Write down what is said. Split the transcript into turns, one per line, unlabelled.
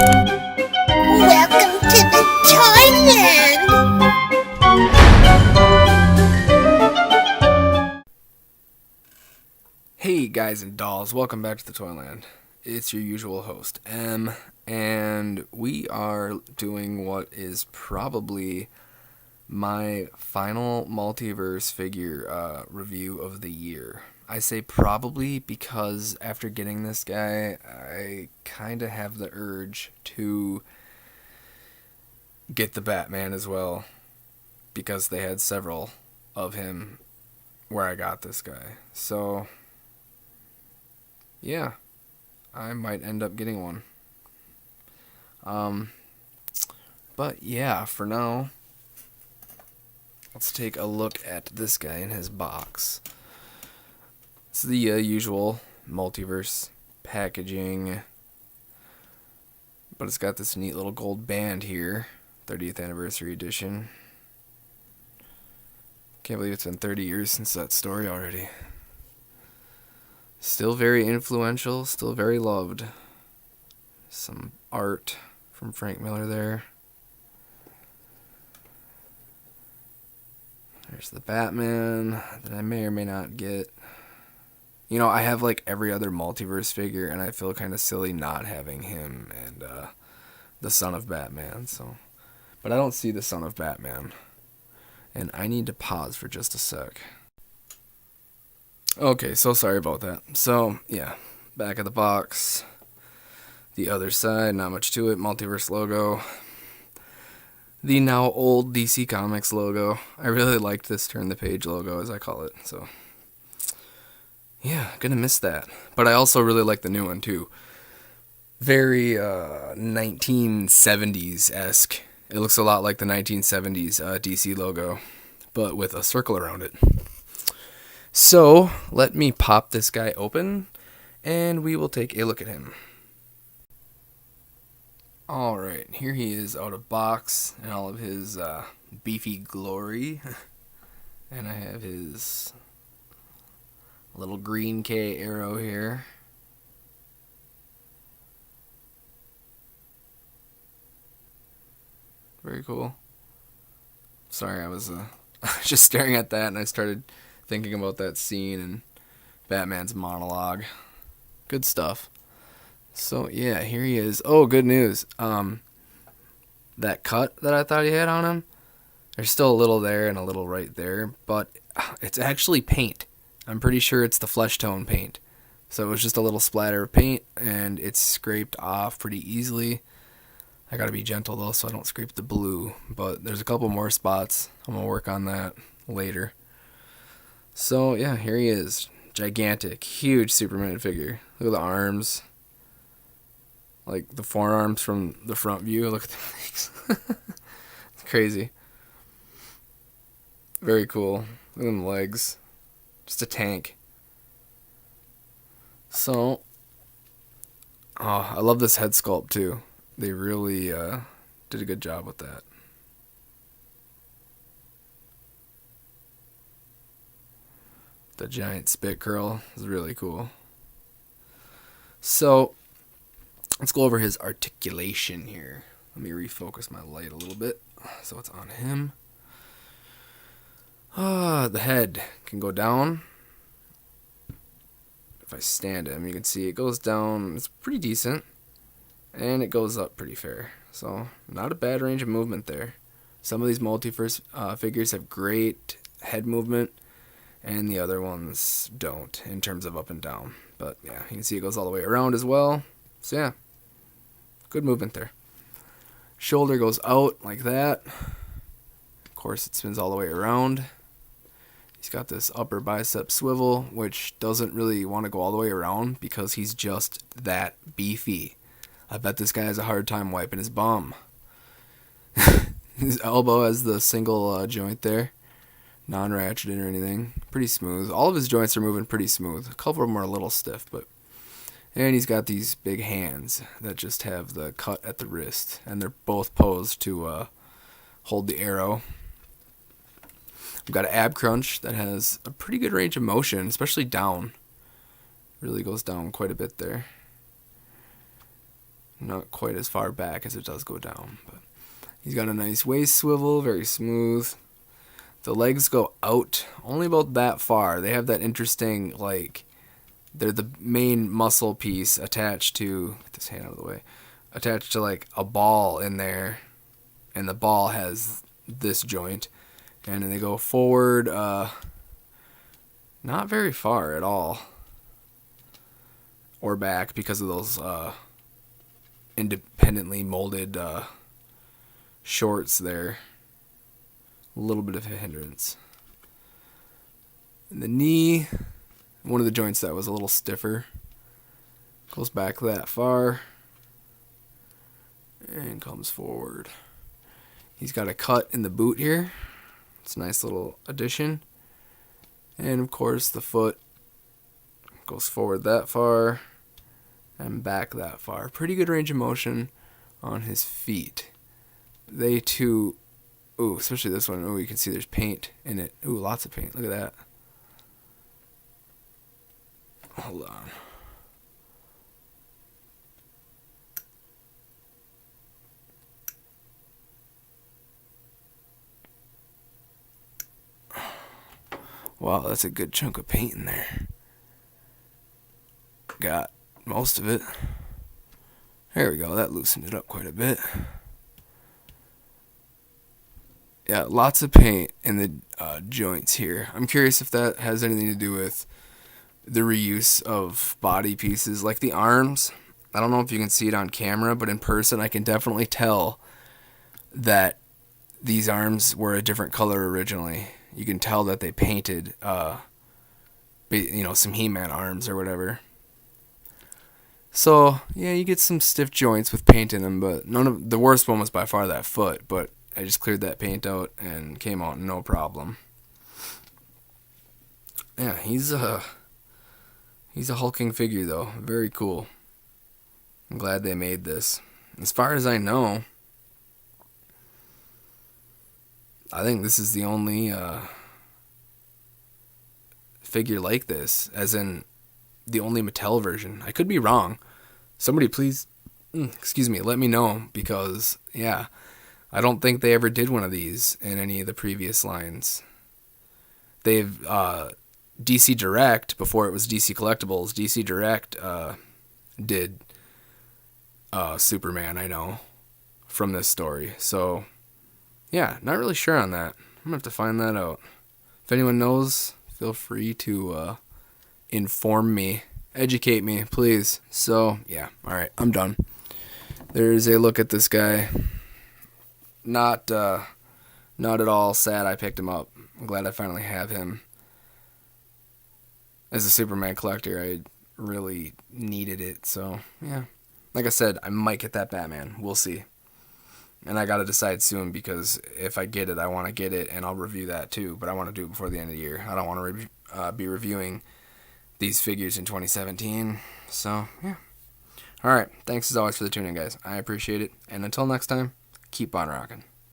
Welcome to the Toyland!
Hey guys and dolls, welcome back to the Toyland. It's your usual host, M, and we are doing what is probably my final multiverse figure review of the year. I say probably because after getting this guy, I kind of have the urge to get the Batman as well, because they had several of him where I got this guy. So yeah, I might end up getting one. But yeah, for now, let's take a look at this guy in his box. It's the usual multiverse packaging, but it's got this neat little gold band here, 30th anniversary edition. Can't believe it's been 30 years since that story already. Still very influential, still very loved. Some art from Frank Miller there. There's the Batman that I may or may not get. You know, I have like every other multiverse figure, and I feel kind of silly not having him and the Son of Batman. But I don't see the Son of Batman, and I need to pause for just a sec. Okay, so sorry about that. So yeah, back of the box. The other side, not much to it. Multiverse logo. The now old DC Comics logo. I really liked this turn the page logo, as I call it. So yeah, gonna miss that. But I also really like the new one too. Very 1970s-esque. It looks a lot like the 1970s DC logo, but with a circle around it. So let me pop this guy open, and we will take a look at him. Alright, here he is out of box in all of his beefy glory. And I have his little green K arrow here. Very cool. Sorry, I was just staring at that and I started thinking about that scene and Batman's monologue. Good stuff. So yeah, here he is. Oh, good news. That cut that I thought he had on him, there's still a little there and a little right there, but it's actually paint. I'm pretty sure it's the flesh tone paint. So it was just a little splatter of paint, and it's scraped off pretty easily. I gotta be gentle though, so I don't scrape the blue, but there's a couple more spots. I'm gonna work on that later. So yeah, here he is. Gigantic, huge Superman figure. Look at the arms. Like the forearms from the front view. Look at the legs. It's crazy. Very cool. Look at them legs. Just a tank. So, I love this head sculpt too. They really did a good job with that. The giant spit curl is really cool. So, let's go over his articulation here. Let me refocus my light a little bit so it's on him. The head can go down. If I stand him, you can see it goes down. It's pretty decent. And it goes up pretty fair. So, not a bad range of movement there. Some of these multiverse figures have great head movement, and the other ones don't in terms of up and down. But yeah, you can see it goes all the way around as well. So yeah, good movement there. Shoulder goes out like that. Of course, it spins all the way around. He's got this upper bicep swivel, which doesn't really want to go all the way around because he's just that beefy. I bet this guy has a hard time wiping his bum. His elbow has the single joint there. Non-ratcheted or anything. Pretty smooth. All of his joints are moving pretty smooth. A couple of them are a little stiff, but... And he's got these big hands that just have the cut at the wrist. And they're both posed to hold the arrow. We've got an ab crunch that has a pretty good range of motion, especially down. Really goes down quite a bit there. Not quite as far back as it does go down, but he's got a nice waist swivel, very smooth. The legs go out only about that far. They have that interesting, like, they're the main muscle piece attached to, get this hand out of the way, attached to like a ball in there, and the ball has this joint, and then they go forward, not very far at all, or back because of those independently molded shorts there. A little bit of a hindrance. And the knee, one of the joints that was a little stiffer, goes back that far and comes forward. He's got a cut in the boot here. It's a nice little addition. And of course the foot goes forward that far and back that far. Pretty good range of motion on his feet. They too, ooh, especially this one, ooh, you can see there's paint in it. Ooh, lots of paint. Look at that. Hold on. Wow, that's a good chunk of paint in there. Got most of it. There we go, that loosened it up quite a bit. Yeah, lots of paint in the joints here. I'm curious if that has anything to do with the reuse of body pieces, like the arms. I don't know if you can see it on camera, but in person I can definitely tell that these arms were a different color originally. You can tell that they painted, some He-Man arms or whatever. So, yeah, you get some stiff joints with paint in them, but the worst one was by far that foot, but I just cleared that paint out and came out no problem. Yeah, he's a hulking figure though. Very cool. I'm glad they made this. As far as I know, I think this is the only figure like this, as in the only Mattel version. I could be wrong. Somebody please, let me know, because, yeah, I don't think they ever did one of these in any of the previous lines. They've, DC Direct, before it was DC Collectibles, DC Direct did Superman, I know, from this story. So, yeah, not really sure on that. I'm going to have to find that out. If anyone knows, feel free to inform me. Educate me, please. So, yeah, alright, I'm done. There's a look at this guy. Not at all sad I picked him up. I'm glad I finally have him. As a Superman collector, I really needed it. So, yeah. Like I said, I might get that Batman. We'll see. And I gotta decide soon, because if I get it, I want to get it, and I'll review that too. But I want to do it before the end of the year. I don't want to be reviewing these figures in 2017. So, yeah. Alright, thanks as always for the tuning, guys. I appreciate it. And until next time, keep on rocking.